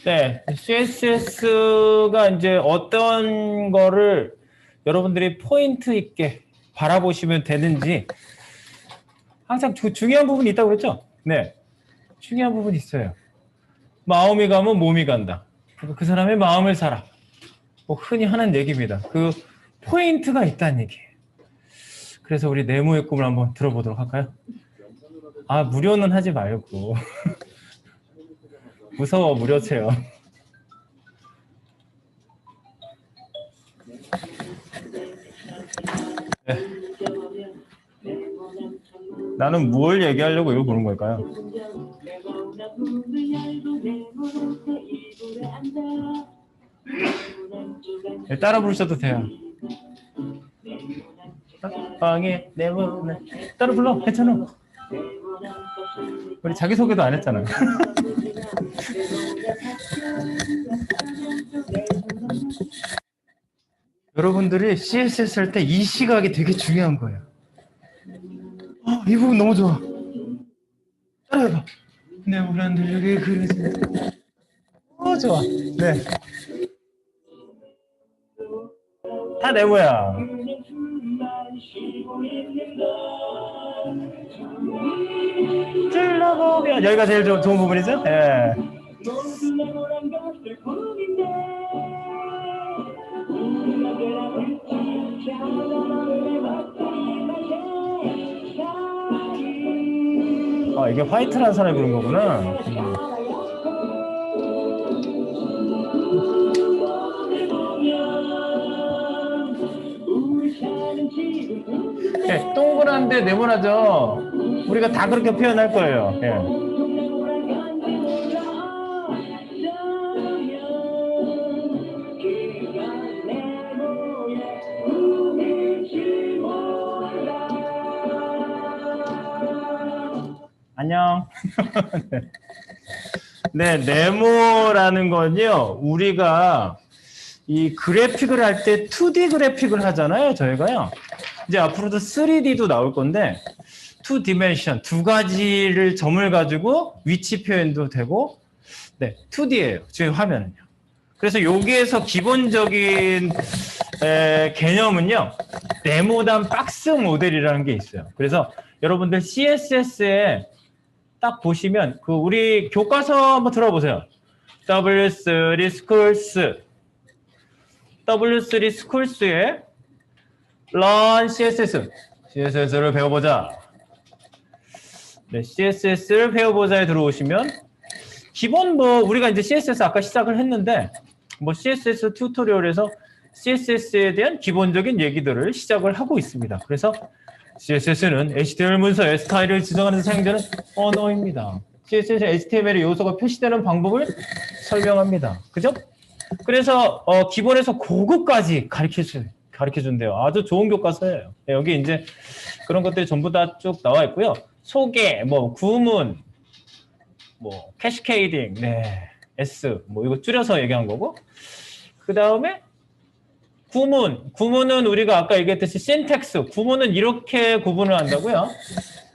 네, CSS가 이제 어떤 거를 여러분들이 포인트 있게 바라보시면 되는지 항상 중요한 부분이 있다고 그랬죠? 네, 중요한 부분이 있어요. 마음이 가면 몸이 간다. 그 사람의 마음을 사라. 뭐 흔히 하는 얘기입니다. 그 포인트가 있다는 얘기예요. 그래서 우리 네모의 꿈을 한번 들어보도록 할까요? 아, 무료는 하지 말고. 무서워, 무료체요. 네. 나는 뭘 얘기하려고 이거 보는 걸까요? 네, 따라 부르셔도 돼요. 방에 네모는 따라 불러. 괜찮아. 우리 자기소개도 안 했잖아. 여러분들이 CSS 할 때 이 시각이 되게 중요한 거예요. 이 부분 너무 좋아. 따라해봐. 네모란들 여기 그려진. 좋아. 네. 다 네모야. 찔러보면 여기가 제일 좋은 부분이죠? 예. 이게 화이트라는 사람이 부른 거구나. 네, 동그란데 네모나죠. 우리가 다 그렇게 표현할 거예요. 예. 안녕. 네, 네모라는 건요. 우리가 이 그래픽을 할 때 2D 그래픽을 하잖아요. 저희가요. 이제 앞으로도 3D도 나올 건데 2디멘션, 두 가지를 점을 가지고 위치 표현도 되고 네, 2D예요. 저희 화면은요. 그래서 여기에서 기본적인 개념은요. 네모단 박스 모델이라는 게 있어요. 그래서 여러분들 CSS에 딱 보시면 그 우리 교과서 한번 들어보세요. W3 Schools W3 Schools의 Learn CSS CSS를 배워보자. 네, CSS를 배워보자에 들어오시면 기본 뭐 우리가 이제 CSS 아까 시작을 했는데 뭐 CSS 튜토리얼에서 CSS에 대한 기본적인 얘기들을 시작을 하고 있습니다. 그래서 CSS는 HTML 문서의 스타일을 지정하는 사용자는 언어입니다. CSS에 HTML의 요소가 표시되는 방법을 설명합니다. 그죠? 그래서 기본에서 고급까지 가르쳐준대요. 아주 좋은 교과서예요. 네, 여기 이제 그런 것들이 전부 다 쭉 나와 있고요. 소개, 뭐 구문, 뭐 캐스케이딩, 네, S, 뭐 이거 줄여서 얘기한 거고. 그 다음에 구문은 우리가 아까 얘기했듯이 신텍스, 구문은 이렇게 구분을 한다고요.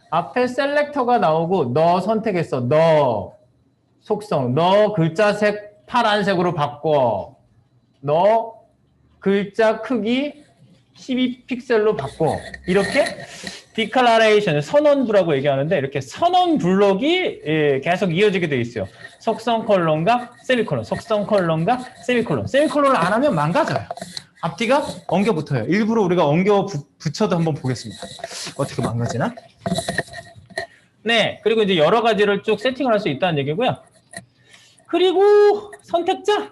앞에 셀렉터가 나오고 너 선택했어. 너 속성, 너 글자색 파란색으로 바꿔. 너 글자 크기 12픽셀로 바꿔. 이렇게 디클라레이션, 선언부라고 얘기하는데 이렇게 선언 블록이 계속 이어지게 돼 있어요. 속성 컬럼과 세미콜론, 속성 컬럼과 세미콜론. 세미콜론을 안 하면 망가져요. 앞뒤가 엉겨 붙어요. 일부러 우리가 엉겨 붙여도 한번 보겠습니다. 어떻게 망가지나? 네, 그리고 이제 여러 가지를 쭉 세팅을 할 수 있다는 얘기고요. 그리고 선택자.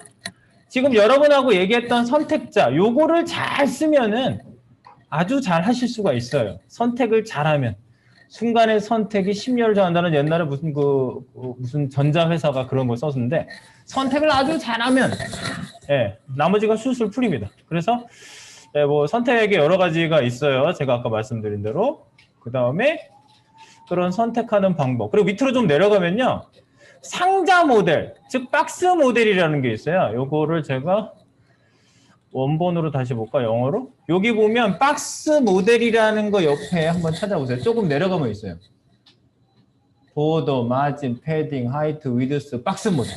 지금 여러분하고 얘기했던 선택자, 요거를 잘 쓰면은 아주 잘 하실 수가 있어요. 선택을 잘하면. 순간의 선택이 심려를 정한다는 옛날에 무슨 전자회사가 그런 걸 썼는데 선택을 아주 잘하면 나머지가 술술 풀립니다. 그래서 뭐 선택에 여러 가지가 있어요. 제가 아까 말씀드린 대로. 그 다음에 그런 선택하는 방법. 그리고 밑으로 좀 내려가면요. 상자 모델, 즉 박스 모델이라는 게 있어요. 요거를 제가 원본으로 다시 볼까? 영어로? 여기 보면 박스 모델이라는 거 옆에 한번 찾아보세요. 조금 내려가면 있어요. 보더, 마진, 패딩, 하이트, 위드스, 박스 모델.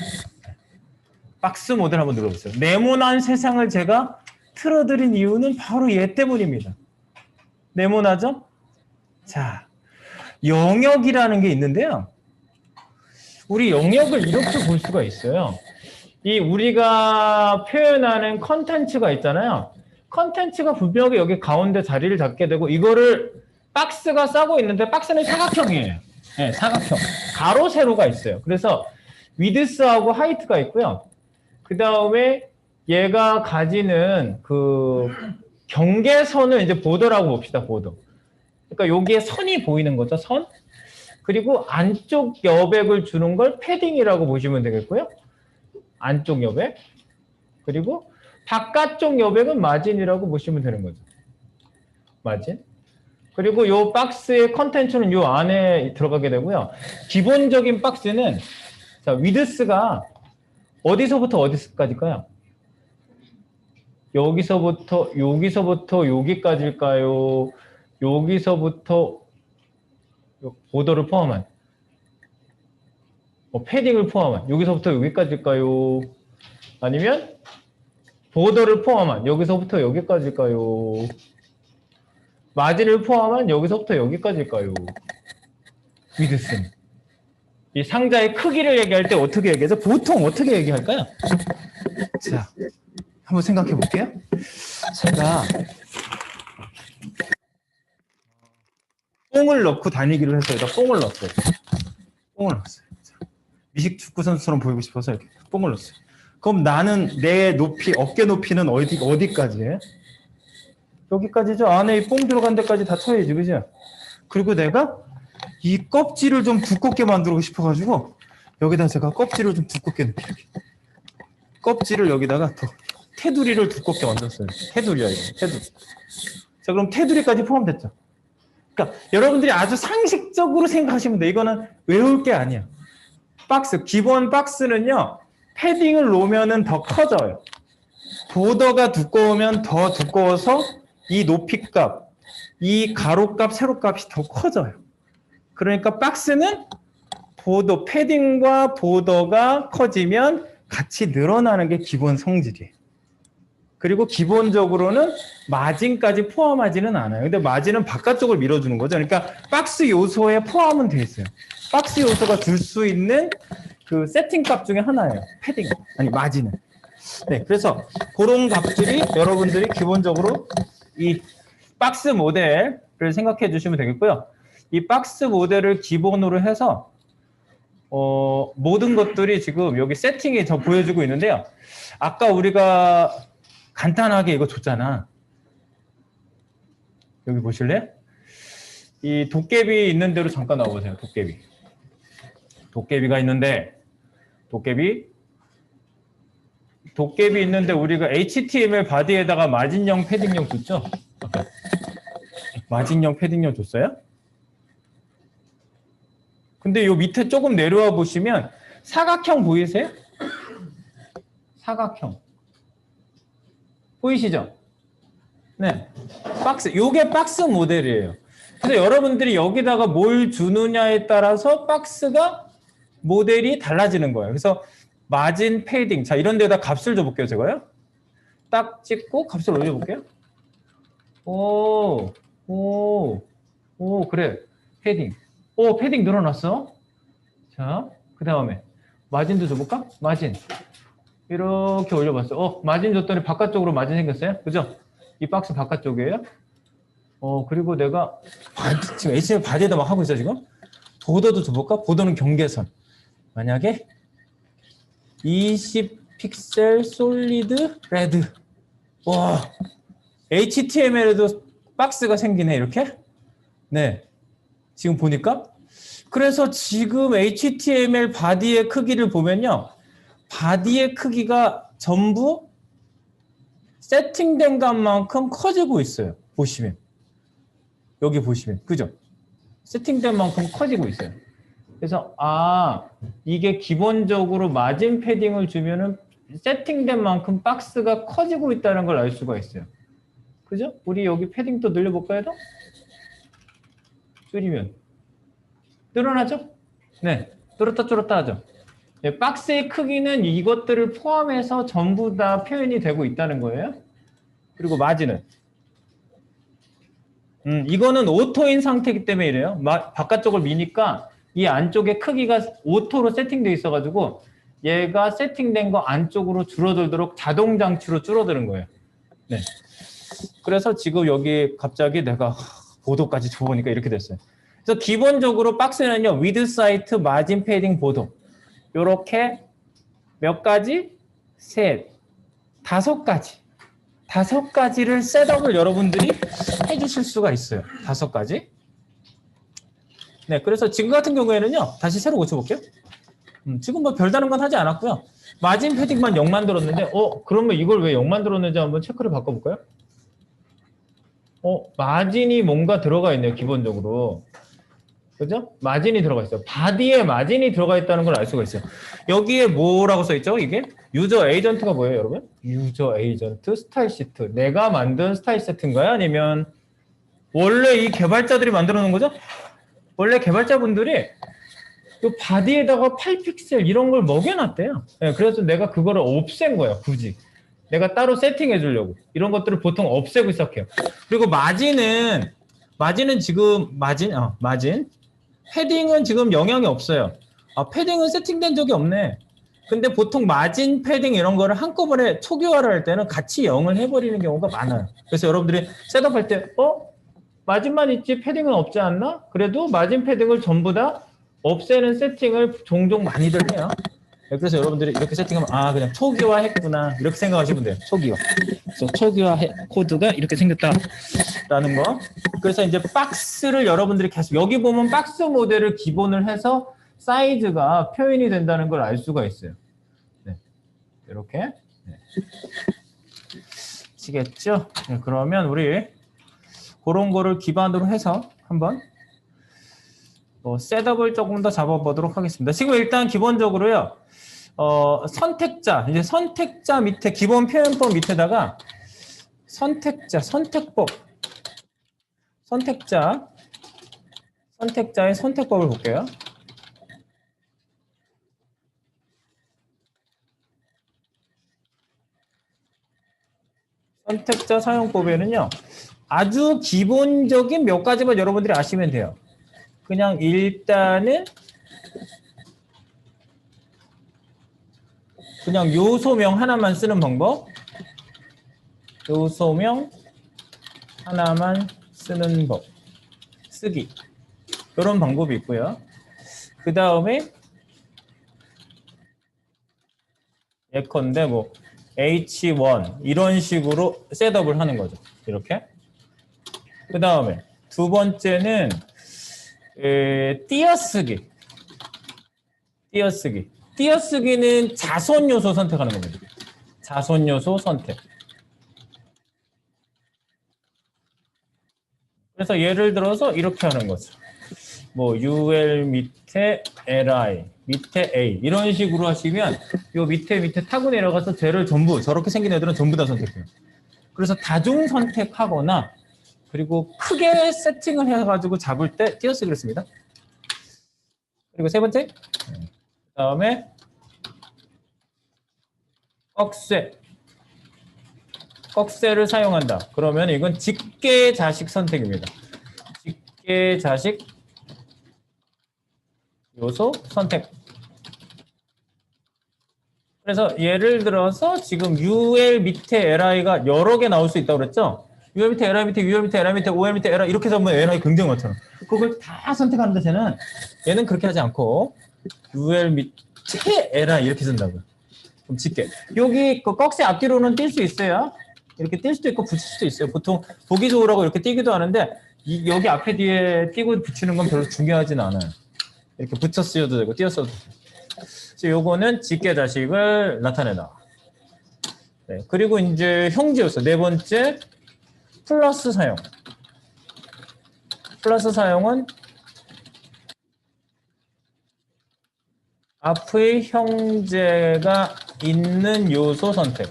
박스 모델 한번 눌러보세요. 네모난 세상을 제가 틀어드린 이유는 바로 얘 때문입니다. 네모나죠? 자, 영역이라는 게 있는데요. 우리 영역을 이렇게 볼 수가 있어요. 이 우리가 표현하는 컨텐츠가 있잖아요. 컨텐츠가 분명히 여기 가운데 자리를 잡게 되고 이거를 박스가 싸고 있는데 박스는 사각형이에요. 네, 사각형. 가로 세로가 있어요. 그래서 위드스하고 하이트가 있고요. 그 다음에 얘가 가지는 그 경계선을 이제 보더라고 봅시다. 보더. 그러니까 여기에 선이 보이는 거죠. 선. 그리고 안쪽 여백을 주는 걸 패딩이라고 보시면 되겠고요. 안쪽 여백. 그리고 바깥쪽 여백은 마진이라고 보시면 되는 거죠. 마진. 그리고 요 박스의 컨텐츠는 요 안에 들어가게 되고요. 기본적인 박스는 자, 위드스가 어디서부터 어디까지일까요? 여기서부터 여기까지일까요? 여기서부터 보더를 포함한 패딩을 포함한 여기서부터 여기까지일까요? 아니면 보더를 포함한 여기서부터 여기까지일까요? 마진을 포함한 여기서부터 여기까지일까요? 위드스는 이 상자의 크기를 얘기할 때 어떻게 얘기하죠? 보통 어떻게 얘기할까요? 자, 한번 생각해 볼게요. 제가 뽕을 넣고 다니기로 해서 여기다 뽕을 넣었어요. 뽕을 넣었어요. 미식 축구 선수처럼 보이고 싶어서 이렇게 뽕을 넣었어요. 그럼 나는 내 높이, 어깨 높이는 어디까지예요? 여기까지죠. 안에 이 뽕 들어간 데까지 다 쳐야지, 그죠? 그리고 내가 이 껍질을 좀 두껍게 만들고 싶어가지고 여기다 제가 껍질을 좀 두껍게 넣을게요. 껍질을 여기다가 더 테두리를 두껍게 만들었어요. 테두리야, 이거. 테두리. 자, 그럼 테두리까지 포함됐죠? 그러니까 여러분들이 아주 상식적으로 생각하시면 돼. 이거는 외울 게 아니야. 박스, 기본 박스는요. 패딩을 놓으면 더 커져요. 보더가 두꺼우면 더 두꺼워서 이 높이값, 이 가로값, 세로값이 더 커져요. 그러니까 박스는 보더, 패딩과 보더가 커지면 같이 늘어나는 게 기본 성질이에요. 그리고 기본적으로는 마진까지 포함하지는 않아요. 근데 마진은 바깥쪽을 밀어주는 거죠. 그러니까 박스 요소에 포함은 돼 있어요. 박스 요소가 줄 수 있는 그 세팅 값 중에 하나예요. 패딩, 아니 마진은. 네, 그래서 그런 값들이 여러분들이 기본적으로 이 박스 모델을 생각해 주시면 되겠고요. 이 박스 모델을 기본으로 해서 모든 것들이 지금 여기 세팅이 저 보여주고 있는데요. 아까 우리가 간단하게 이거 줬잖아. 여기 보실래요? 이 도깨비 있는 대로 잠깐 나와보세요. 도깨비. 도깨비가 있는데 도깨비 있는데 우리가 HTML 바디에다가 마진형, 패딩형 줬죠? 마진형, 패딩형 줬어요? 근데 요 밑에 조금 내려와 보시면 사각형 보이세요? 사각형. 보이시죠? 네. 박스. 요게 박스 모델이에요. 그래서 여러분들이 여기다가 뭘 주느냐에 따라서 박스가 모델이 달라지는 거예요. 그래서 마진, 패딩. 자, 이런 데다 값을 줘볼게요, 제가요. 딱 찍고 값을 올려볼게요. 그래. 패딩. 패딩 늘어났어. 자, 그 다음에 마진도 줘볼까? 마진. 이렇게 올려봤어. 마진 줬더니 바깥쪽으로 마진 생겼어요. 그죠? 이 박스 바깥쪽이에요. 그리고 내가 지금 HTML 바디에다 막 하고 있어, 지금. 보더도 줘볼까? 보더는 경계선. 만약에 20 픽셀 솔리드 레드. 와, HTML에도 박스가 생기네, 이렇게. 네. 지금 보니까. 그래서 지금 HTML 바디의 크기를 보면요. 바디의 크기가 전부 세팅된 것만큼 커지고 있어요. 보시면. 여기 보시면. 그죠? 세팅된 만큼 커지고 있어요. 그래서 이게 기본적으로 마진 패딩을 주면은 세팅된 만큼 박스가 커지고 있다는 걸 알 수가 있어요. 그죠? 우리 여기 패딩 또 늘려볼까요? 더? 줄이면 늘어나죠? 네. 늘었다 줄었다 하죠. 네, 박스의 크기는 이것들을 포함해서 전부 다 표현이 되고 있다는 거예요. 그리고 마진은 이거는 오토인 상태이기 때문에 이래요. 바깥쪽을 미니까 이 안쪽에 크기가 오토로 세팅되어 있어가지고 얘가 세팅된 거 안쪽으로 줄어들도록 자동 장치로 줄어드는 거예요. 네. 그래서 지금 여기 갑자기 내가 보도까지 줘보니까 이렇게 됐어요. 그래서 기본적으로 박스는요, 위드 사이트, 마진 패딩, 보도 요렇게 몇 가지? 셋, 다섯 가지를 셋업을 여러분들이 해주실 수가 있어요. 5가지. 네, 그래서 지금 같은 경우에는요, 다시 새로 고쳐볼게요. 지금 뭐 별다른 건 하지 않았고요. 마진 패딩만 0 만들었는데, 그러면 이걸 왜 0 만들었는지 한번 체크를 바꿔볼까요? 마진이 뭔가 들어가 있네요, 기본적으로. 그죠? 마진이 들어가 있어요. 바디에 마진이 들어가 있다는 걸 알 수가 있어요. 여기에 뭐라고 써 있죠? 이게? 유저 에이전트가 뭐예요, 여러분? 유저 에이전트 스타일 시트. 내가 만든 스타일 세트인가요? 아니면 원래 이 개발자들이 만들어 놓은 거죠? 원래 개발자분들이 이 바디에다가 8픽셀 이런 걸 먹여놨대요. 네, 그래서 내가 그거를 없앤 거예요, 굳이. 내가 따로 세팅해 주려고. 이런 것들을 보통 없애고 시작해요. 그리고 마진은 지금, 마진. 패딩은 지금 영향이 없어요. 패딩은 세팅된 적이 없네. 근데 보통 마진, 패딩 이런 거를 한꺼번에 초기화를 할 때는 같이 0을 해버리는 경우가 많아요. 그래서 여러분들이 셋업할 때, 마진만 있지 패딩은 없지 않나? 그래도 마진, 패딩을 전부 다 없애는 세팅을 종종 많이들 해요. 그래서 여러분들이 이렇게 세팅하면 그냥 초기화 했구나 이렇게 생각하시면 돼요. 초기화. 그래서 초기화 코드가 이렇게 생겼다라는 거. 그래서 이제 박스를 여러분들이 계속 여기 보면 박스 모델을 기본을 해서 사이즈가 표현이 된다는 걸 알 수가 있어요. 네. 이렇게. 네. 아시겠죠? 네, 그러면 우리 그런 거를 기반으로 해서 한번 셋업을 조금 더 잡아보도록 하겠습니다. 지금 일단 기본적으로요. 선택자 밑에 기본 표현법 밑에다가 선택자의 선택법을 볼게요. 선택자 사용법에는요. 아주 기본적인 몇 가지만 여러분들이 아시면 돼요. 그냥 일단은 그냥 요소명 하나만 쓰는 방법. 요소명 하나만 쓰는 법. 쓰기. 이런 방법이 있고요. 그 다음에 예컨대 뭐 H1 이런 식으로 셋업을 하는 거죠. 이렇게. 그 다음에 두 번째는 띄어쓰기. 띄어쓰기는 자손 요소 선택하는 겁니다. 자손 요소 선택. 그래서 예를 들어서 이렇게 하는 거죠. 뭐 UL 밑에 LI 밑에 A 이런 식으로 하시면 요 밑에 타고 내려가서 쟤를 전부 저렇게 생긴 애들은 전부 다 선택해요. 그래서 다중 선택하거나 그리고 크게 세팅을 해가지고 잡을 때 띄어쓰기를 씁니다. 그리고 세 번째 그다음에 꺽쇠를 사용한다. 그러면 이건 직계 자식 선택입니다. 직계 자식 요소 선택. 그래서 예를 들어서 지금 UL 밑에 LI가 여러 개 나올 수 있다고 그랬죠? UL 밑에 LI 밑에 UL 밑에 LI 밑에 OL 밑에 LI 이렇게 해서 LI 굉장히 많잖아. 그걸 다 선택하는데 얘는 그렇게 하지 않고 UL 밑에 LI 이렇게 쓴다고요. 그럼 직계. 여기 그 꺽쇠 앞뒤로는 뛸 수 있어요. 이렇게 뛸 수도 있고 붙일 수도 있어요. 보통 보기 좋으라고 이렇게 띄기도 하는데 여기 앞에 뒤에 띄고 붙이는 건 별로 중요하진 않아요. 이렇게 붙여 쓰여도 되고 띄어 써도 되고. 그래서 요거는 직계 자식을 나타내다. 네, 그리고 이제 형제요소 네 번째 플러스 사용. 플러스 사용은 앞의 형제가 있는 요소 선택.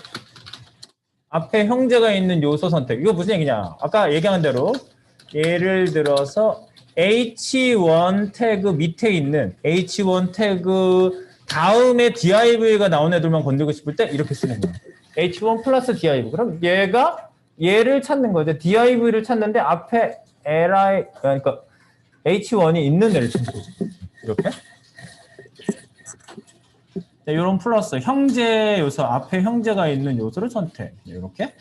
앞에 형제가 있는 요소 선택. 이거 무슨 얘기냐? 아까 얘기한 대로 예를 들어서 H1 태그 밑에 있는 H1 태그 다음에 div가 나온 애들만 건들고 싶을 때 이렇게 쓰는 거예요. h1 플러스 div. 그럼 얘를 찾는 거죠. div를 찾는데 앞에 li, 그러니까 h1이 있는 애를 찾는 거죠. 이렇게. 이런 플러스 형제 요소, 앞에 형제가 있는 요소를 선택. 이렇게.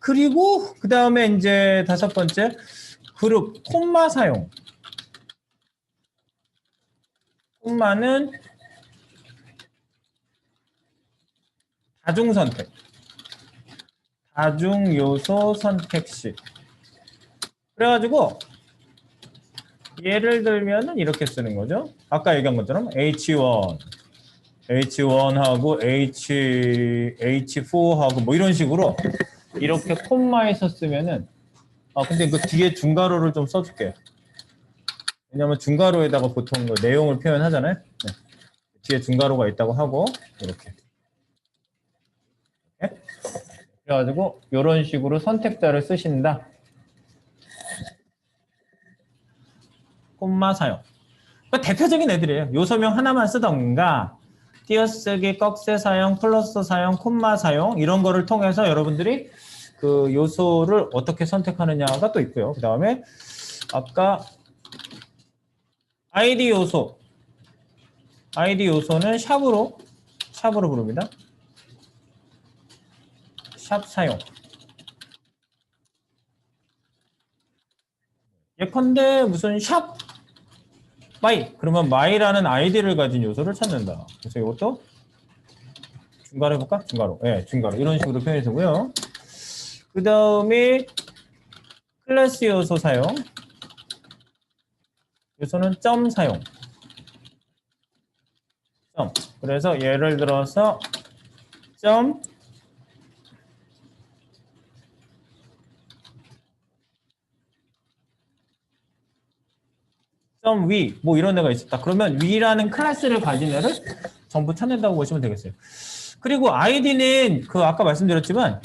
그리고 그 다음에 이제 5번째 그룹 콤마 사용. 콤마는 다중 선택. 다중 요소 선택식. 그래가지고 예를 들면은 이렇게 쓰는 거죠. 아까 얘기한 것처럼 H1하고 H4하고 뭐 이런 식으로 이렇게 콤마에서 쓰면은 근데 그 뒤에 중괄호를 좀 써줄게요. 왜냐면 중괄호에다가 보통 그 내용을 표현하잖아요. 네. 뒤에 중괄호가 있다고 하고 이렇게. 네? 그래가지고 이런 식으로 선택자를 쓰신다. 콤마 사용. 그러니까 대표적인 애들이에요. 요소명 하나만 쓰던가 띄어쓰기, 꺽쇠 사용, 플러스 사용, 콤마 사용 이런 거를 통해서 여러분들이 그 요소를 어떻게 선택하느냐가 또 있고요. 그 다음에 아까 ID 요소. ID 요소는 샵으로 부릅니다. 샵 사용. 예컨대 무슨 샵 마이. 그러면 마이라는 아이디를 가진 요소를 찾는다. 그래서 이것도 중괄호 해볼까? 중괄호. 네, 중괄호. 이런 식으로 표현해서고요. 그 다음에 클래스 요소 사용. 요소는 점 사용. 점. 그래서 예를 들어서 점 위, 뭐 이런 애가 있었다. 그러면 위라는 클래스를 가진 애를 전부 찾는다고 보시면 되겠어요. 그리고 아이디는 그 아까 말씀드렸지만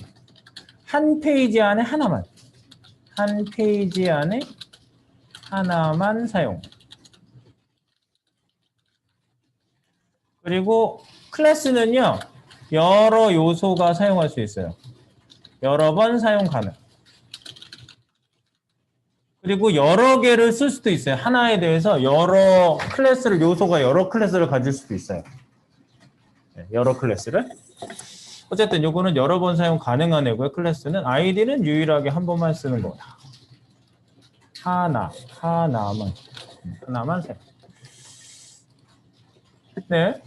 한 페이지 안에 하나만. 한 페이지 안에 하나만 사용. 그리고 클래스는요. 여러 요소가 사용할 수 있어요. 여러 번 사용 가능. 그리고 여러 개를 쓸 수도 있어요. 하나에 대해서 여러 클래스를, 요소가 여러 클래스를 가질 수도 있어요. 네, 여러 클래스를. 어쨌든 요거는 여러 번 사용 가능한 애고요. 클래스는 아이디는 유일하게 한 번만 쓰는 거다. 하나만 사용. 네.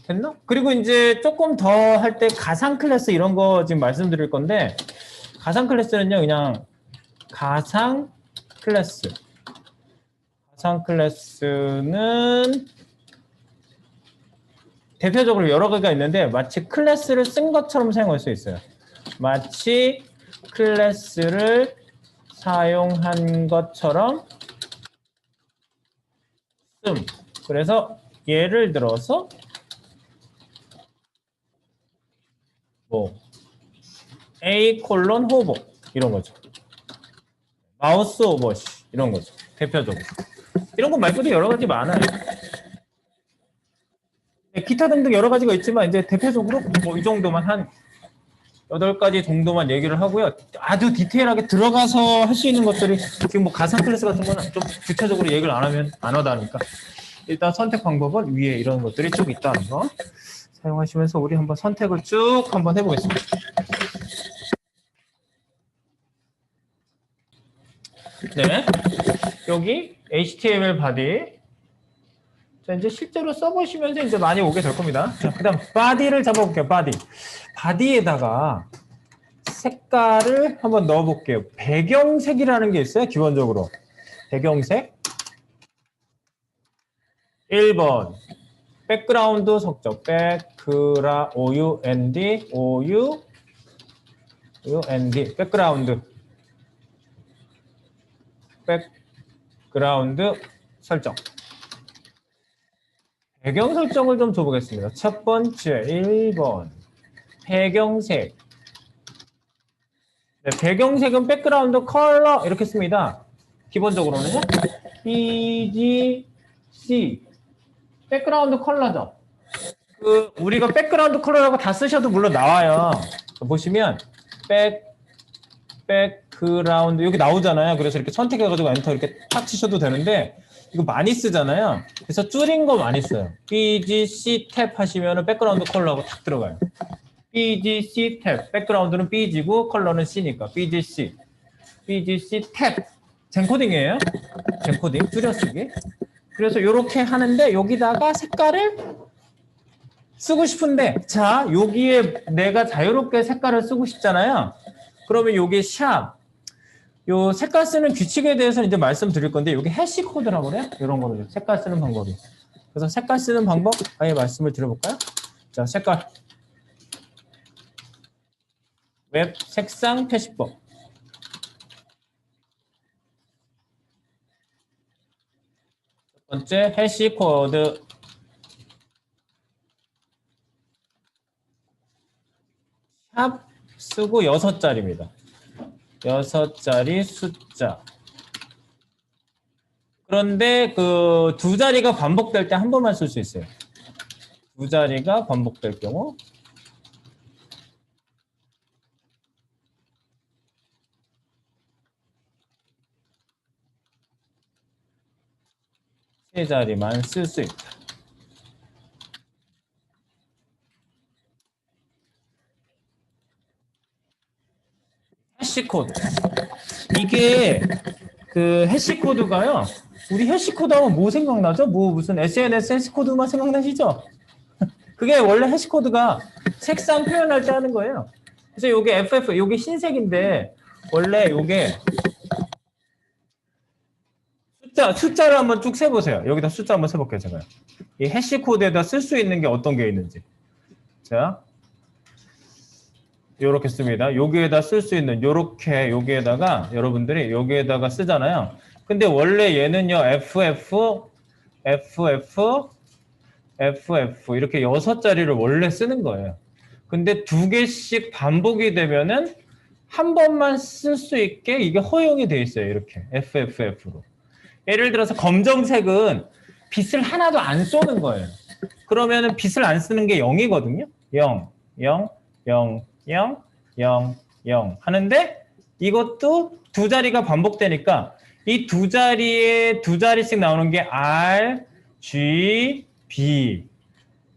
됐나? 그리고 이제 조금 더 할 때 가상 클래스 이런 거 지금 말씀드릴 건데 가상 클래스는요. 그냥 가상 클래스는 대표적으로 여러 개가 있는데 마치 클래스를 쓴 것처럼 사용할 수 있어요. 마치 클래스를 사용한 것처럼 씀. 그래서 예를 들어서 뭐 A 콜론 호보 이런 거죠. 마우스 오버시 이런 거죠. 대표적으로. 이런 거 말고도 여러 가지 많아요. 기타 등등 여러 가지가 있지만 이제 대표적으로 뭐 이 정도만 한 8가지 정도만 얘기를 하고요. 아주 디테일하게 들어가서 할 수 있는 것들이 지금 뭐 가상 클래스 같은 거는 좀 구체적으로 얘기를 안 하면 안 하다니까. 일단 선택 방법은 위에 이런 것들이 쭉 있다는 거 사용하시면서 우리 한번 선택을 쭉 한번 해보겠습니다. 네, 여기 HTML 바디. 자, 이제 실제로 써보시면서 이제 많이 오게 될 겁니다. 자, 그다음 바디를 잡아볼게요. 바디에다가 색깔을 한번 넣어볼게요. 배경색이라는 게 있어요. 기본적으로 배경색. 1번 백그라운드 석적 OUND 백그라운드 설정. 배경 설정을 좀 줘보겠습니다. 첫 번째 1번 배경색. 네, 배경색은 백그라운드 컬러 이렇게 씁니다. 기본적으로는요. BG C. 백그라운드 컬러죠. 우리가 백그라운드 컬러라고 다 쓰셔도 물론 나와요. 보시면 백그라운드 여기 나오잖아요. 그래서 이렇게 선택해가지고 엔터 이렇게 탁 치셔도 되는데 이거 많이 쓰잖아요. 그래서 줄인 거 많이 써요. BGC 탭 하시면은 백그라운드 컬러하고 탁 들어가요. BGC 탭. 백그라운드는 BG고 컬러는 C니까 BGC. BGC 탭. 젠코딩이에요. 젠코딩 줄여쓰기. 그래서 이렇게 하는데 여기다가 색깔을 쓰고 싶은데 자 여기에 내가 자유롭게 색깔을 쓰고 싶잖아요. 그러면 여기 샵 요 색깔 쓰는 규칙에 대해서는 이제 말씀드릴 건데 여기 해시 코드라고 그래요. 이런 거를 색깔 쓰는 방법이. 그래서 색깔 쓰는 방법 아예 말씀을 드려볼까요? 자 색깔 웹 색상 표시법. 첫 번째 해시 코드 샵 쓰고 6자리입니다. 6자리 숫자. 그런데 그 두 자리가 반복될 때 한 번만 쓸 수 있어요. 두 자리가 반복될 경우 세 자리만 쓸 수 있다. 해시코드. 이게 그 해시코드가요. 우리 해시코드 하면 뭐 생각나죠? 뭐 무슨 SNS 해시코드만 생각나시죠? 그게 원래 해시코드가 색상 표현할 때 하는 거예요. 그래서 요게 FF, 요게 흰색인데 원래 요게 숫자를 한번 쭉 세보세요. 여기다 숫자 한번 세볼게요, 제가. 이 해시코드에다 쓸 수 있는 게 어떤 게 있는지. 자. 요렇게 씁니다. 여기에다 쓸 수 있는 요렇게 여기에다가 여러분들이 여기에다가 쓰잖아요. 근데 원래 얘는요. FF 이렇게 6자리를 원래 쓰는 거예요. 근데 2개씩 반복이 되면은 한 번만 쓸 수 있게 이게 허용이 돼 있어요. 이렇게 FF로. 예를 들어서 검정색은 빛을 하나도 안 쏘는 거예요. 그러면은 빛을 안 쓰는 게 0이거든요. 0, 0, 0, 0, 0, 0 하는데 이것도 두 자리가 반복되니까 이 두 자리에 두 자리씩 나오는 게 R, G, B,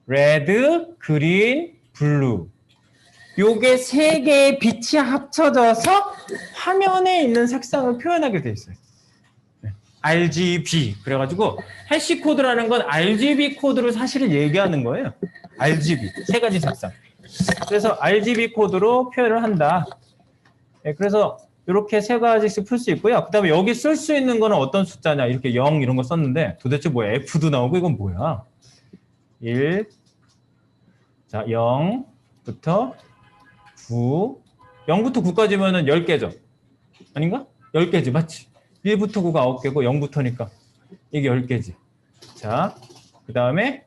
레드, 그린, 블루. 요게 세 개의 빛이 합쳐져서 화면에 있는 색상을 표현하게 돼 있어요. RGB. 그래가지고 해시 코드라는 건 RGB 코드를 사실은 얘기하는 거예요. RGB. 세 가지 색상. 그래서 RGB 코드로 표현을 한다. 네, 그래서 이렇게 세 가지씩 풀 수 있고요. 그 다음에 여기 쓸 수 있는 거는 어떤 숫자냐. 이렇게 0 이런 거 썼는데 도대체 뭐야. F도 나오고 이건 뭐야. 1. 자, 0부터 9. 0부터 9까지면은 10개죠. 아닌가? 10개지, 맞지? 1부터 9가 9개고 0부터니까 이게 10개지. 자, 그 다음에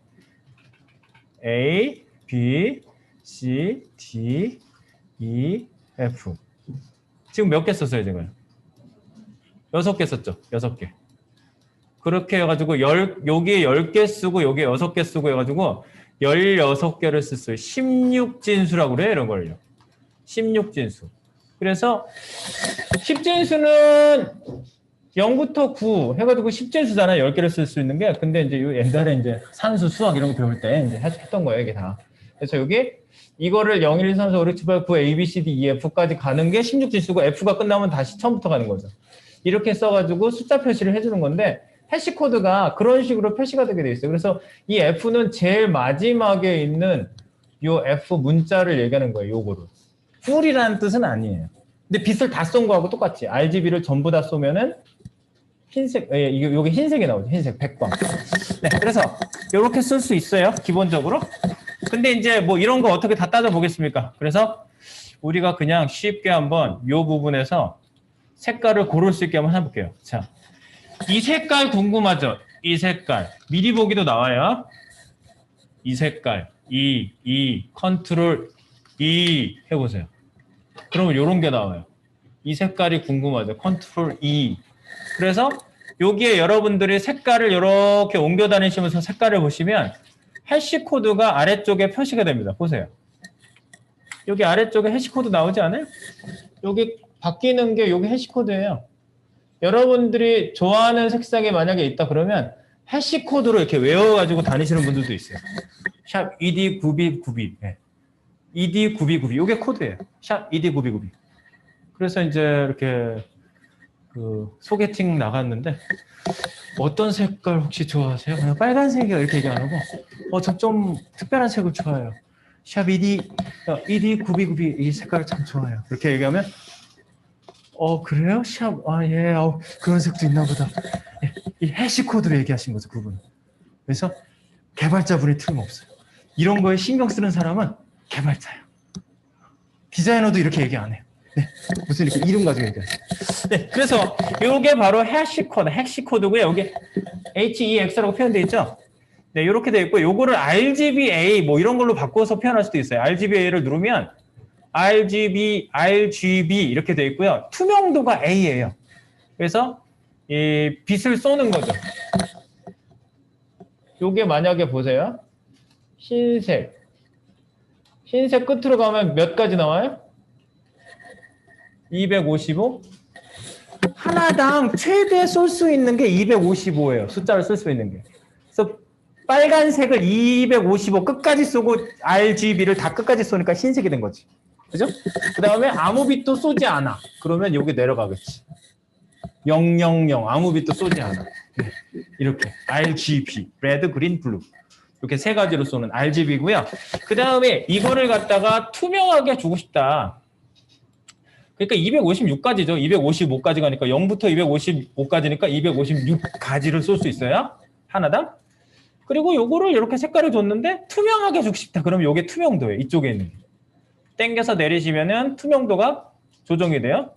A, B, C, D, E, F. 지금 몇 개 썼어요, 제가? 6개 썼죠? 6개. 그렇게 해가지고 여기에 10개 쓰고 여기에 6개 쓰고 해가지고 16개를 썼어요. 16진수라고 그래요, 이런 걸요. 16진수. 그래서 10진수는 0부터 9 해가지고 10진수잖아요. 10개를 쓸 수 있는 게. 근데 이제 옛날에 이제 산수, 수학 이런 거 배울 때 이제 했던 거예요, 이게 다. 그래서 여기 이거를 0, 1, 2, 3, 4, 5, 6, 7, 8, 9, A, B, C, D, E, F까지 가는 게 16진수고 F가 끝나면 다시 처음부터 가는 거죠. 이렇게 써가지고 숫자 표시를 해주는 건데 해시 코드가 그런 식으로 표시가 되게 돼 있어요. 그래서 이 F는 제일 마지막에 있는 요 F 문자를 얘기하는 거예요. 요거를. 풀이라는 뜻은 아니에요. 근데 빛을 다 쏜 거하고 똑같이 RGB를 전부 다 쏘면은 흰색, 요게 흰색이 나오죠. 흰색, 백광. 네, 그래서 요렇게 쓸 수 있어요. 기본적으로. 근데 이제 뭐 이런 거 어떻게 다 따져보겠습니까? 그래서 우리가 그냥 쉽게 한번 요 부분에서 색깔을 고를 수 있게 한번 해볼게요. 자, 이 색깔 궁금하죠? 이 색깔. 미리 보기도 나와요. 이 색깔. 컨트롤 E 해보세요. 그러면 요런 게 나와요. 이 색깔이 궁금하죠? 컨트롤 E. 그래서 여기에 여러분들이 색깔을 이렇게 옮겨 다니시면서 색깔을 보시면 해시 코드가 아래쪽에 표시가 됩니다. 보세요. 여기 아래쪽에 해시 코드 나오지 않아요? 여기 바뀌는 게 여기 해시 코드예요. 여러분들이 좋아하는 색상이 만약에 있다 그러면 해시 코드로 이렇게 외워가지고 다니시는 분들도 있어요. 샵 ED9B9B. 네. ED9B9B. 이게 코드예요. 샵 ED9B9B. 그래서 이제 이렇게 그 소개팅 나갔는데 어떤 색깔 혹시 좋아하세요? 그냥 빨간색이요 이렇게 얘기 안 하고 저 좀 특별한 색을 좋아해요. 샵 ED9B9B 이 색깔 참 좋아요. 이렇게 얘기하면 그래요? 샵 예 그런 색도 있나 보다. 예, 이 해시 코드로 얘기하신 거죠 그분은. 그래서 개발자분이 틀림없어요. 이런 거에 신경 쓰는 사람은 개발자예요. 디자이너도 이렇게 얘기 안 해요. 네, 무슨 이렇게 이름 가지고 얘기하세요. 네, 그래서 이게 바로 해시 코드고요. 여기 HEX라고 표현되어 있죠. 네, 이렇게 되어 있고, 요거를 RGBA 뭐 이런 걸로 바꿔서 표현할 수도 있어요. RGBA를 누르면 RGB 이렇게 되어 있고요. 투명도가 A예요. 그래서 이 빛을 쏘는 거죠. 요게 만약에 보세요. 흰색 끝으로 가면 몇 가지 나와요? 255? 하나당 최대 쏠 수 있는 게 255예요. 숫자를 쓸 수 있는 게. 그래서 빨간색을 255 끝까지 쏘고 RGB를 다 끝까지 쏘니까 흰색이 된 거지. 그죠? 그 다음에 아무 빛도 쏘지 않아. 그러면 여기 내려가겠지. 000 아무 빛도 쏘지 않아. 네. 이렇게 RGB, 레드, 그린, 블루. 이렇게 세 가지로 쏘는 RGB고요. 그 다음에 이거를 갖다가 투명하게 주고 싶다. 그러니까 256가지죠. 255까지 가니까 0부터 255까지니까 256가지를 쏠 수 있어요. 하나당. 그리고 요거를 이렇게 색깔을 줬는데 투명하게 주고 싶다. 그러면 요게 투명도예요. 이쪽에 있는 게. 당겨서 내리시면은 투명도가 조정이 돼요.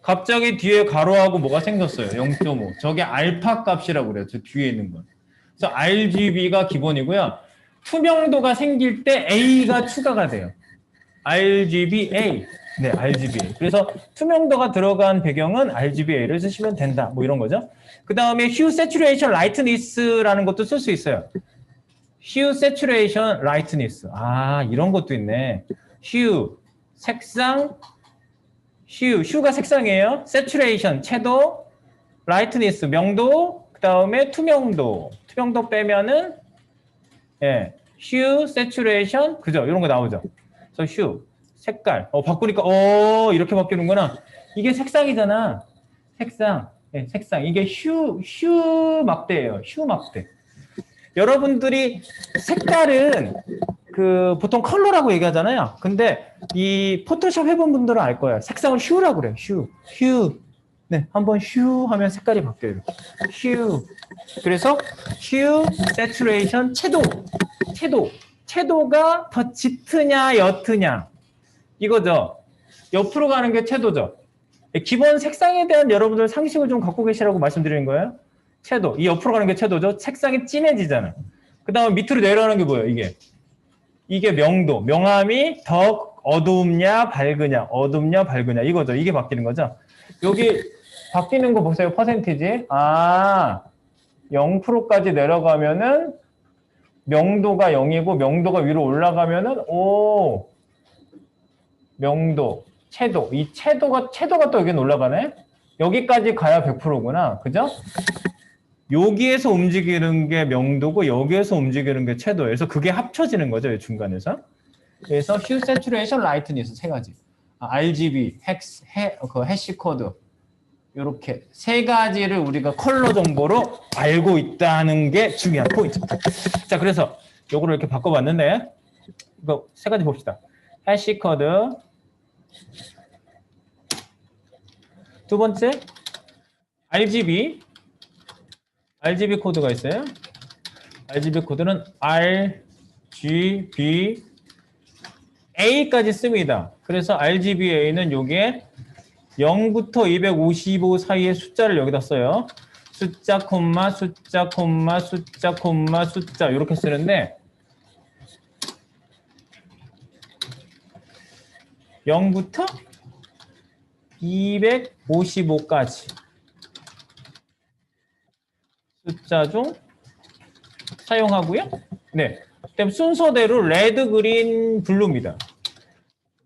갑자기 뒤에 가로하고 뭐가 생겼어요. 0.5. 저게 알파 값이라고 그래요. 저 뒤에 있는 건. 그래서 RGB가 기본이고요. 투명도가 생길 때 A가 추가가 돼요. RGBA. 네, RGBA. 그래서 투명도가 들어간 배경은 RGBA를 쓰시면 된다. 뭐 이런 거죠. 그 다음에 Hue Saturation Lightness라는 것도 쓸 수 있어요. Hue Saturation Lightness. 이런 것도 있네. Hue, 색상, Hue가 색상이에요. Saturation, 채도, Lightness, 명도, 그 다음에 투명도. 투명도 빼면은, 예, Hue, Saturation, 그죠? 이런 거 나오죠. 그래서 Hue, 색깔. 바꾸니까, 이렇게 바뀌는구나. 이게 색상이잖아. 색상. 예, 색상. 이게 Hue 막대예요. Hue 막대. 여러분들이 색깔은 보통 컬러라고 얘기하잖아요. 근데 이 포토샵 해본 분들은 알 거예요. 색상을 Hue라고 그래요. Hue. 네, 한번 Hue 하면 색깔이 바뀌어요. 이렇게. Hue. 그래서 Hue, Saturation, 채도가 더 짙으냐 옅으냐 이거죠. 옆으로 가는 게 채도죠. 기본 색상에 대한 여러분들 상식을 좀 갖고 계시라고 말씀드리는 거예요. 채도. 이 옆으로 가는 게 채도죠. 색상이 진해지잖아. 그 다음에 밑으로 내려가는 게 뭐예요? 이게 명도. 명암이 더 어둡냐 밝으냐 이거죠. 이게 바뀌는 거죠. 여기 바뀌는 거 보세요. 퍼센티지. 0%까지 내려가면은 명도가 0이고 명도가 위로 올라가면은 명도, 채도. 이 채도가 또 여기 올라가네. 여기까지 가야 100%구나. 그죠? 여기에서 움직이는 게 명도고 여기에서 움직이는 게 채도예요. 그래서 그게 합쳐지는 거죠. 이 중간에서. 그래서 Hue, Saturation, Lightness 세 가지. RGB, 해시 코드. 이렇게 세 가지를 우리가 컬러 정보로 알고 있다는 게 중요한 포인트입니다. 자, 그래서 요거를 이렇게 바꿔봤는데 이거 세 가지 봅시다. 해시 코드. 두 번째 RGB 코드가 있어요. RGB 코드는 RGBA까지 씁니다. 그래서 RGBA는 요게 0부터 255 사이의 숫자를 여기다 써요. 숫자, 콤마, 숫자, 콤마, 숫자, 콤마, 숫자 이렇게 쓰는데 0부터 255까지 숫자 중 사용하고요. 네. 그다음 순서대로 레드, 그린, 블루입니다.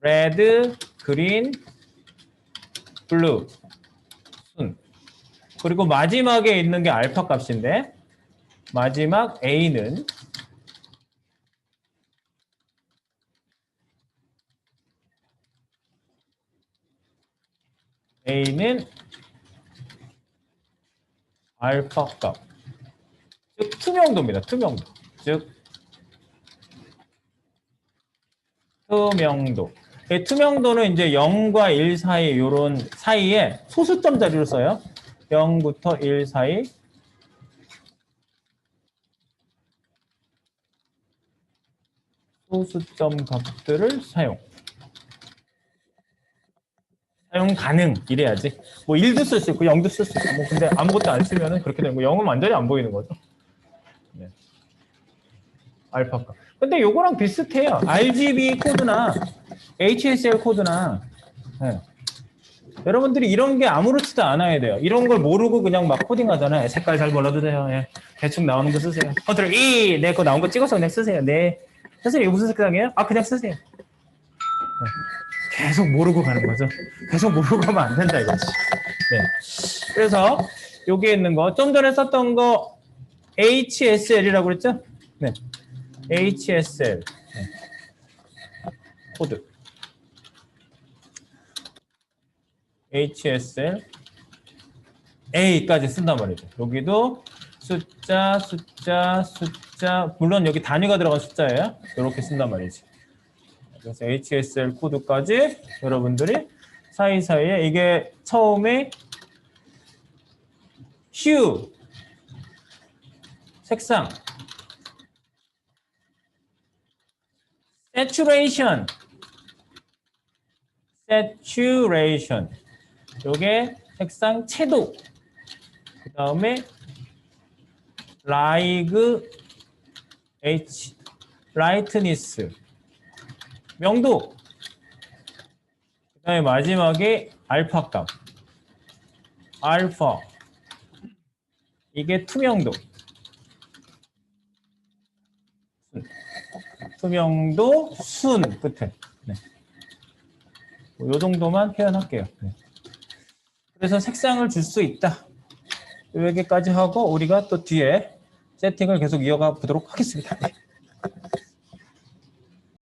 레드, 그린, 블루. 순. 그리고 마지막에 있는 게 알파 값인데 마지막 A는 알파 값. 즉 투명도입니다. 투명도. 즉 투명도. 이 투명도는 이제 0과 1 사이 이런 사이에 소수점 자리로 써요. 0부터 1 사이 소수점 값들을 사용 가능 이래야지. 뭐 1도 쓸 수 있고 0도 쓸 수 있고 뭐 근데 아무것도 안 쓰면은 그렇게 되는 거. 0은 완전히 안 보이는 거죠. 네. 알파 값. 근데 요거랑 비슷해요. RGB 코드나 HSL 코드나 네. 여러분들이 이런 게 아무렇지도 않아야 돼요. 이런 걸 모르고 그냥 막 코딩하잖아요. 색깔 잘 몰라도 돼요. 예. 대충 나오는 거 쓰세요. 컨트롤 E, 네, 거 나온 거 찍어서 그냥 쓰세요. 네. 선생님 이거 무슨 색상이에요? 아 그냥 쓰세요. 네. 계속 모르고 가는 거죠. 계속 모르고 가면 안 된다 이거지. 네. 그래서 여기에 있는 거 좀 전에 썼던 거 HSL이라고 그랬죠? 네. HSL 네. 코드. HSL A까지 쓴단 말이죠. 여기도 숫자 물론 여기 단위가 들어간 숫자예요. 이렇게 쓴단 말이지. 그래서 HSL 코드까지 여러분들이 사이사이에 이게 처음에 hue 색상 saturation 요게 색상 채도 그 다음에 lightness 명도 그 다음에 마지막에 알파 값 알파 이게 투명도 순 끝에 네. 요 정도만 표현할게요. 네. 그래서 색상을 줄 수 있다. 여기까지 하고 우리가 또 뒤에 세팅을 계속 이어가 보도록 하겠습니다.